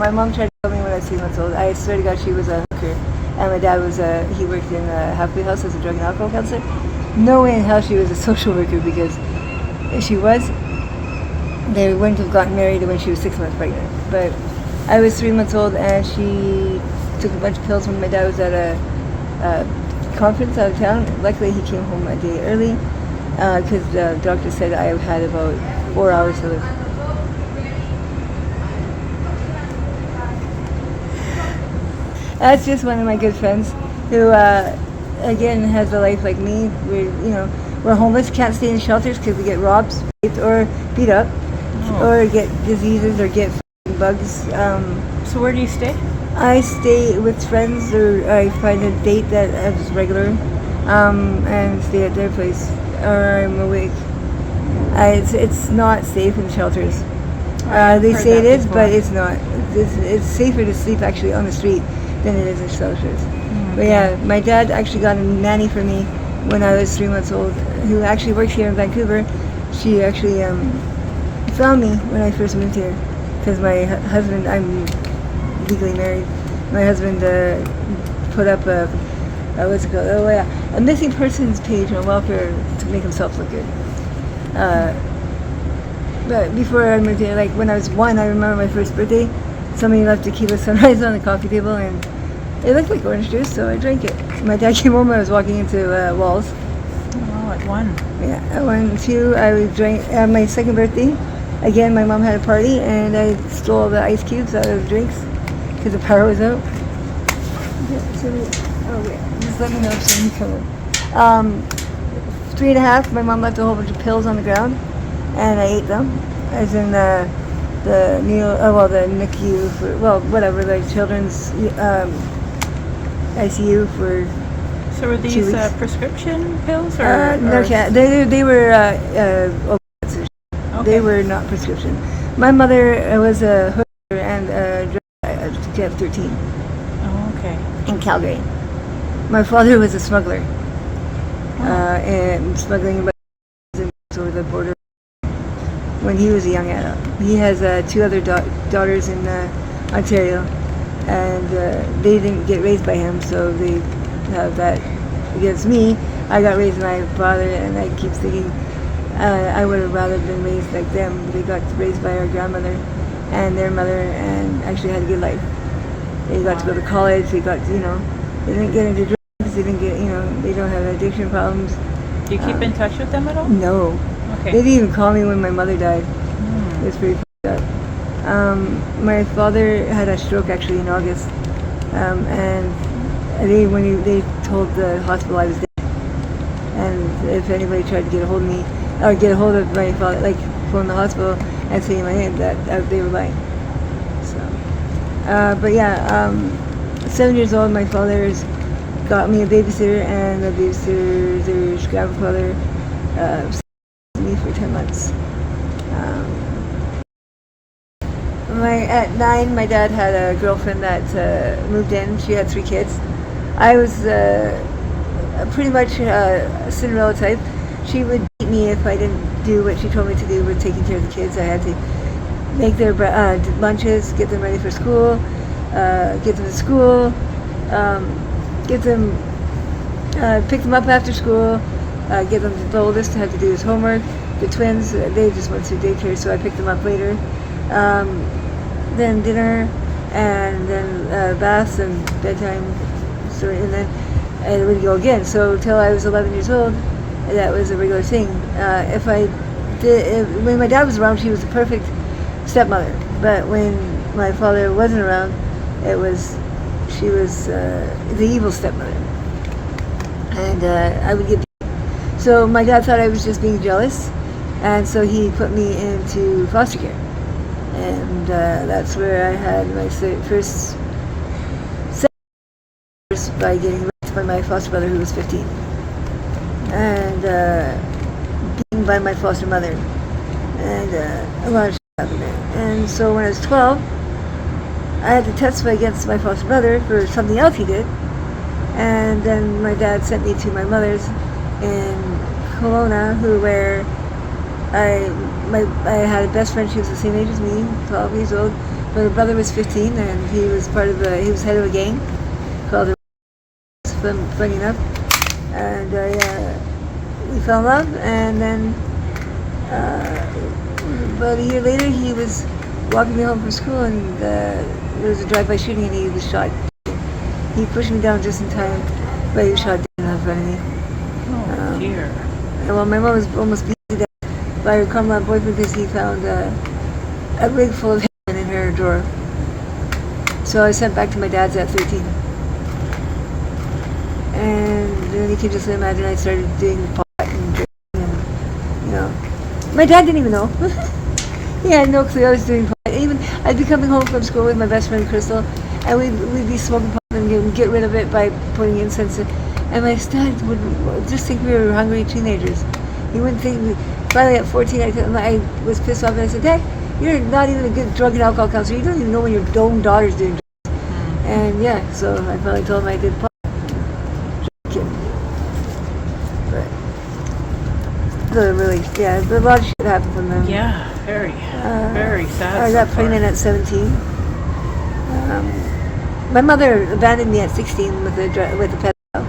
My mom tried to tell me when I was 3 months old. I swear to God, she was a hooker, and my dad was he worked in a halfway house as a drug and alcohol counselor. No way in hell she was a social worker, because if she was, they wouldn't have gotten married when she was 6 months pregnant. But I was 3 months old, and she took a bunch of pills when my dad was at a conference out of town. Luckily, he came home a day early, because the doctor said I had about 4 hours to live. That's just one of my good friends who, again, has a life like me. We're homeless, can't stay in shelters because we get robbed, raped, or beat up, or get diseases, or get bugs. So where do you stay? I stay with friends, or I find a date that is regular, and stay at their place, or I'm awake. It's not safe in shelters. They say it is, but it's not. It's safer to sleep actually on the street than it is in shelters. But yeah, my dad actually got a nanny for me when I was 3 months old, who actually works here in Vancouver. She actually found me when I first moved here, because my husband, I'm legally married. My husband put up what's it called? Oh yeah, a missing persons page on welfare to make himself look good. But before I moved here, like when I was 1, I remember my first birthday. Somebody left tequila sunrise on the coffee table, and it looked like orange juice, so I drank it. My dad came home. I was walking into walls. Oh, at 1. Yeah, at 1, 2. I drank my second birthday. Again, my mom had a party, and I stole the ice cubes out of the drinks because the power was out. Just let me know if somebody coming. 3.5. My mom left a whole bunch of pills on the ground, and I ate them. As in the NICU for, whatever, like children's ICU for. So were these 2 weeks. prescription pills or? No, they were opioids. Okay. They were not prescription. My mother was a hooker and drug 13 Oh, okay. in Calgary. My father was a smuggler, and smuggling over the border when he was a young adult. He has 2 other daughters in Ontario, and they didn't get raised by him, so they have that against me. I got raised by my father, and I keep thinking I would have rather been raised like them. They got raised by our grandmother and their mother, and actually had a good life. They got to go to college. They got, they didn't get into drugs. They didn't get, they don't have addiction problems. Do you keep in touch with them at all? No. Okay. They didn't even call me when my mother died. It was pretty fucked up. My father had a stroke actually in August, and they told the hospital I was dead. And if anybody tried to get a hold of me, or get a hold of my father, like phone the hospital and say my name, that they were lying. So, but yeah, 7 years old, my father's got me a babysitter, and the babysitter's grandfather me for 10 months. At 9, my dad had a girlfriend that moved in. She had 3 kids. I was pretty much a Cinderella type. She would beat me if I didn't do what she told me to do with taking care of the kids. I had to make their lunches, get them ready for school, get them to school, get them, pick them up after school, get them, the oldest had to do his homework. The twins, they just went to daycare, so I picked them up later. Then dinner, and then baths and bedtime, and then I would go again. So till I was 11 years old, that was a regular thing. When my dad was around, she was the perfect stepmother. But when my father wasn't around, she was the evil stepmother. And I would get. So my dad thought I was just being jealous, and so he put me into foster care. And that's where I had my first by getting raped by my foster brother, who was 15, and beaten by my foster mother, and a lot of shit happened there. And so when I was 12, I had to testify against my foster brother for something else he did. And then my dad sent me to my mother's in Kelowna, where I had a best friend. She was the same age as me, 12 years old. But her brother was 15, and he was he was head of a gang called the funny enough. And we fell in love, and then about a year later, he was walking me home from school, and there was a drive-by shooting, and he was shot. He pushed me down just in time, but he was shot dead in front of me. Oh, dear. And, well, my mom was almost beat to death by her common law boyfriend because he found a rig full of heroin in her drawer. So I was sent back to my dad's at 13. And then you can just imagine I started doing pot and drinking, and, you know. My dad didn't even know. He had no clue I was doing pot. Even I'd be coming home from school with my best friend Crystal, and we'd be smoking pot and get rid of it by putting incense in. And my dad would just think we were hungry teenagers. He wouldn't think. Finally, at 14, I was pissed off, and I said, "Dad, you're not even a good drug and alcohol counselor. You don't even know when your own daughter's doing drugs." And yeah, so I finally told him I did pot. Really, yeah, a lot of shit happened from them. Yeah, very sad. I got pregnant at 17. My mother abandoned me at 16 with a pedophile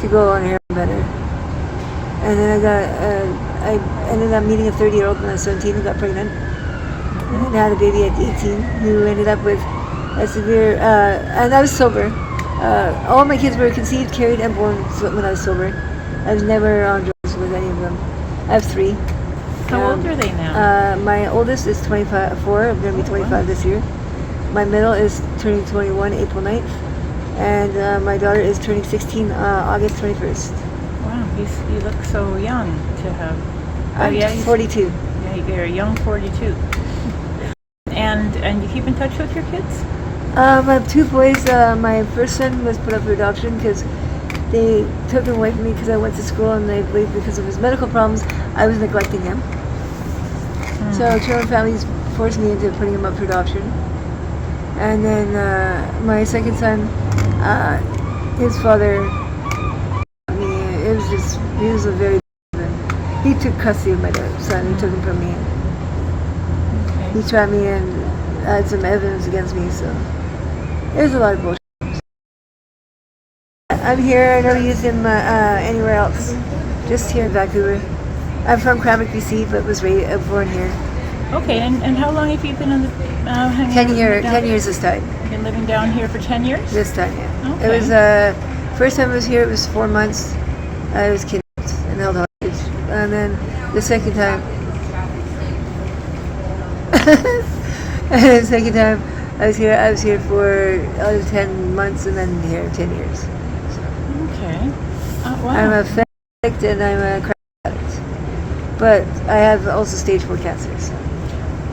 to go on heroin better. And then I ended up meeting a 30-year-old when I was 17 who got pregnant. And had a baby at 18 who ended up with a severe, and I was sober. All my kids were conceived, carried, and born when I was sober. I was never on drugs with any of them. I have 3. How old are they now? My oldest is 24. I'm going to be 25 this year. My middle is turning 21 April 9th. And my daughter is turning 16 August 21st. Wow, you look so young to have. I'm 42. Yeah, you're a young 42. And you keep in touch with your kids? I have 2 boys. My first son was put up for adoption because they took him away from me because I went to school, and they believed because of his medical problems I was neglecting him. So children families forced me into putting him up for adoption. And then my second son, his father, he was a very he took custody of my son. He took him from me. Okay. He trapped me and had some evidence against me, so there's a lot of bullshit. I'm here. I never used him anywhere else. Just here in Vancouver. I'm from Cranbrook, BC, but was born here. Okay, and how long have you been in the 10 years this time. You've been living down here for 10 years? This time, yeah. Okay. It was first time I was here. It was 4 months. I was kidnapped and held hostage, and then the second time, I was here for 10 months, and then here 10 years. Okay. Wow. I'm a fat addict and I'm a crack addict, but I have also stage 4 cancer. So.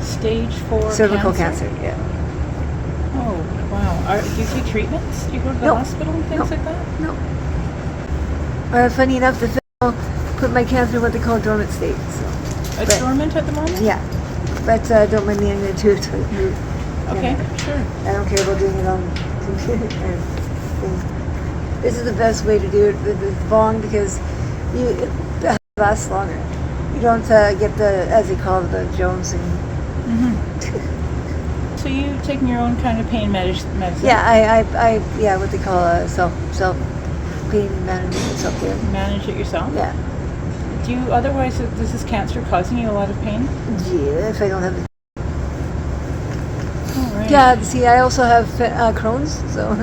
Stage 4 cervical cancer. Yeah. Oh, wow. Do you take treatments? Do you go to the hospital and things like that? No. Funny enough, the film put my cancer in what they call dormant state. So. It's dormant at the moment? Yeah. But don't mind me, I'm going to do it. Okay, sure. I don't care about doing it on computer or things. This is the best way to do it with the bong because it lasts longer. You don't get the, as they call it, the Jonesing. So you taking your own kind of pain medicine? Yeah, what they call self pain management, self care. Manage it yourself? Yeah. Do you otherwise, is this cancer causing you a lot of pain? Yeah, if I don't have the. Oh, right. Yeah, see, I also have Crohn's, so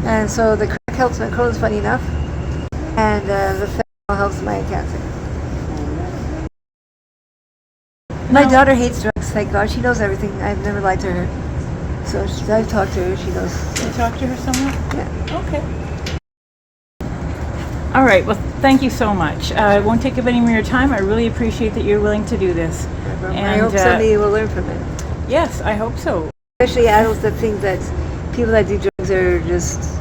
and so the crack helps my Crohn's, funny enough, and the fentanyl helps my cancer. My daughter hates drugs, thank God. She knows everything. I've never lied to her. So I've talked to her. She knows. You talk to her somewhat? Yeah. Okay. All right. Well, thank you so much. I won't take up any more of your time. I really appreciate that you're willing to do this. And I hope somebody will learn from it. Yes, I hope so. Especially adults that think that people that do drugs are just,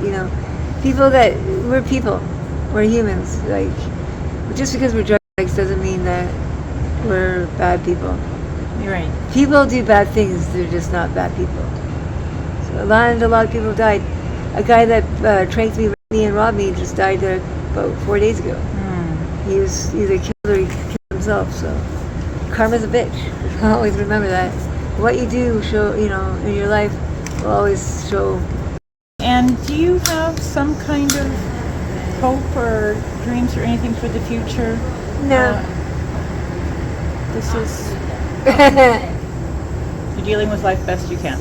people that, we're people. We're humans. Like, just because we're drug addicts doesn't mean that we're bad people. You're right. People do bad things, they're just not bad people. So a lot of people died. A guy that trained me and robbed me just died about 4 days ago. He was either killed or he killed himself, so karma's a bitch. I'll always remember that. what you do show, in your life will always show. And do you have some kind of hope or dreams or anything for the future? No. This is you're dealing with life best you can.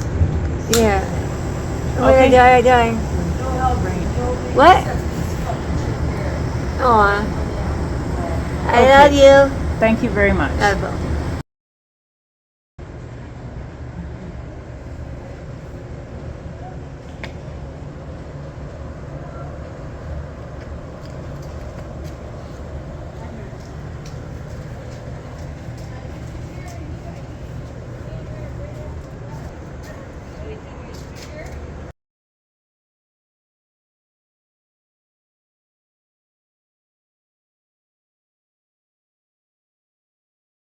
Yeah. When Okay. I die. What? Aw. I Okay. love you. Thank you very much. That's all.